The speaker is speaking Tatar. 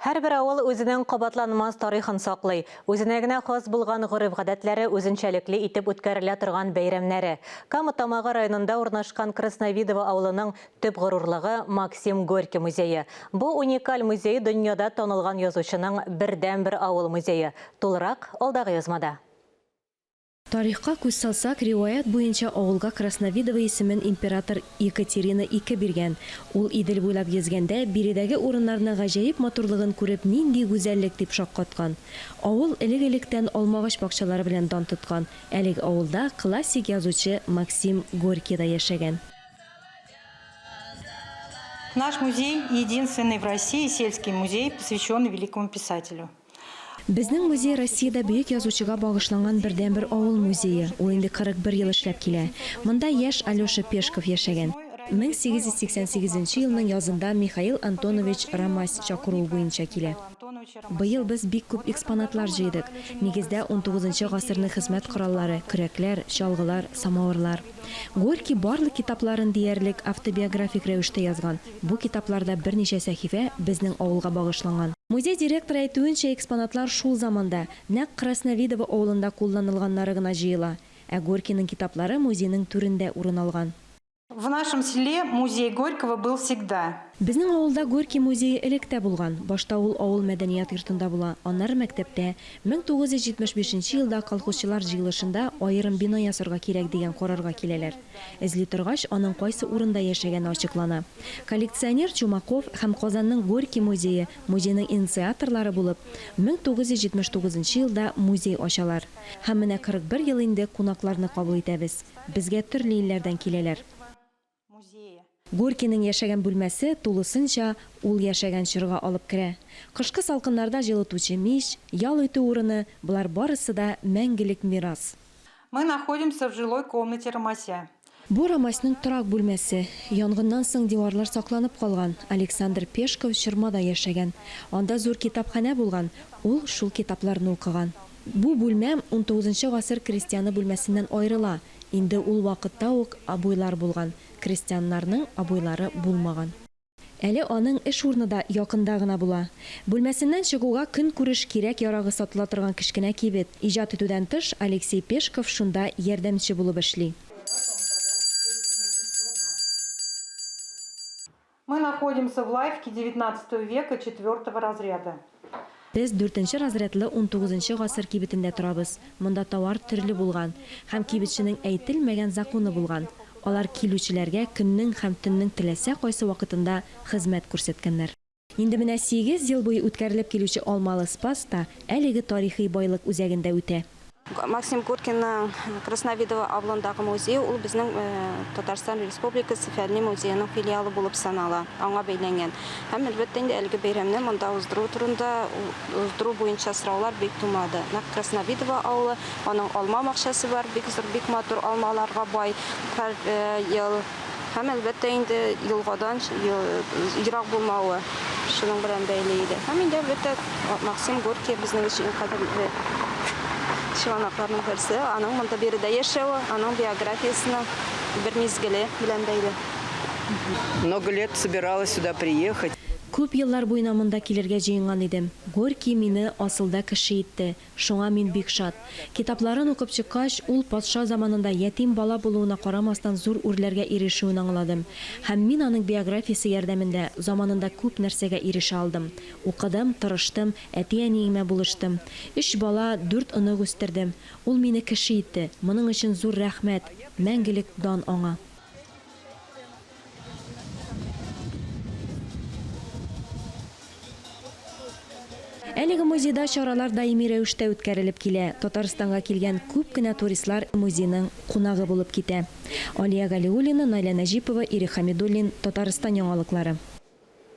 Һәр бер авыл үзенең кабатланмас тарихын саклый. Үзенә генә хас булган гореф-гадәтләре үзенчәлекле итеп үткәрелә торган бәйрәмнәре. Кама Тамагы районында урнашкан Красновидово авылының төп горурлыгы Максим Горький музее. Бу уникаль музей дөньяда танылган язучының бердән-бер авыл музее. Тулырак алдагы язмада. Тарихка күз салсак, риваят буенча авылга Красновидово исемен император Екатерина II биргән. Ул Идел буйлап гезгәндә, биредәге урыннарны гаҗәеп матурлыгын күреп, нинди гүзәллек дип шаккаткан. Авыл элек-электән алмагач бакчалары белән дан тоткан. Әлеге авылда классик язучы Максим Горький да яшәгән. Наш музей единственный в России сельский музей, посвященный великому писателю. Безнең музей Россиядә бөек язучыга багышланган бердән-бер авыл музее. Ул инде 41 ел эшләп килә. Монда яшь Алёша Пешков яшәгән. 1888 елның язында Михаил Антонович Рамась чакыруы буенча килә. Быел без бик күп экспонатлар җыйдык. Нигездә 19 гасырның хезмәт кораллары, көрәкләр, чалгылар, самавырлар. Горький барлык китапларын диярлек автобиографик рәвештә язган. Бу китапларда берничә сәхифә безнең авылга багышланган. Музей директоры әйтүенчә, экспонатлар шул заманда нәкъ Красновидово авылында кулланылганнары гына җыела. Ә Горькийның китаплары музейның түрендә урын алган. В нашем селе музей Горького был всегда. Безнең авылда Горький музее электә булган. Башта ул авыл мәдәният йортында була. Аннары мәктәптә 1975 елда колхозчылар җыелышында аерым бина ясарга кирәк дигән карарга киләләр. Эзли торгач, аның кайсы урында яшәгәне ачыклана. Коллекционер Чумаков һәм Казанның Горький музее музейның инициаторлары булып, 1979 елда музей ачалар. Һәм менә 41 ел инде кунакларны кабул итәбез. Безгә төрле илләрдән киләләр. Горькийның яшәгән бүлмәсе тулысынча ул яшәгән чорга алып керә. Кышкы салкыннарда җылытучы мич, ял итү урыны, булар барысы да мәңгелек мирас. Мы находимся в жилой комнате Рамася. Бу Рамасның торак бүлмәсе. Янгыннан соң диварлар сакланып калган. Александр Пешков чормада яшәгән. Анда зур китапханә булган. Ул шул китапларны укыган. Бу бүлмә 19 гасыр крестьяны бүлмәсеннән аерыла. Инде ул вакытта ук абуйлар булган. Крестьяннарның абуйлары булмаган. Әле аның эш урыны да якында гына була. Бүлмәсеннән чыгуга көн күреш кирәк ярагы сатыла торган кечкенә кибет. Иҗат итүдән тыш Алексей Пешков шунда ярдәмче булып эшли. Мы находимся в лавке 19 века 4 разряда. Без 4-нче разрядлы 19 гасыр кибетендә торабыз. Монда товар төрле булган һәм кибетченең әйтелмәгән законы булган. Алар килүчеләргә көннең һәм төннең теләсә кайсы вакытында хезмәт күрсәткәннәр. Инде менә 8 ел буе үткәрелеп килүче Алмалы спаста әлеге тарихи байлык үзәгендә үтә. Максим Горькийның Красновидово авылындагы музей ул безнең Татарстан Республикасы Фәнни музейының филиалы булып санала. Аңа бәйләнгән. Һәм әлбәттә инде әлеге бәйрәмне монда уздыру турында уздыру буенча сораулар бик тумады. Красновидово авылы, аның алма бакчасы бар, бик зур, бик матур алмаларга бай. Һәр ел һәм әлбәттә инде елгадан ерак булмавы шуның белән бәйле иде. Һәм инде әлбәттә Максим Горький безнең өчен кадерле чыганакларның берсе, аның монда биредә яшәүе, аның биографиясына бер мизгеле белән бәйле. Много лет собиралась сюда приехать. Күп еллар буена монда килергә җыенган идем. Горький мине асылда кеше итте. Шуңа мин бик шат. Китапларын укып чыккач, ул патша заманында ятим бала булуына карамастан зур үрләргә ирешүен аңладым. Һәм мин аның биографиясе ярдәмендә заманында күп нәрсәгә ирешә алдым. Укыдым, тырыштым, әти-әниемә булыштым. 3 бала, 4 онык үстердем. Ул мине кеше итте. Моның өчен зур рәхмәт. Мәңгелек дан аңа. Әлеге музейда чаралар даими рәвештә үткәрелеп килә. Татарстанга килгән күп кенә туристлар музейның кунагы булып китә. Алия Галиуллина, Найля Нәҗипова, Ирек Хәмидуллин, Татарстан яңалыклары.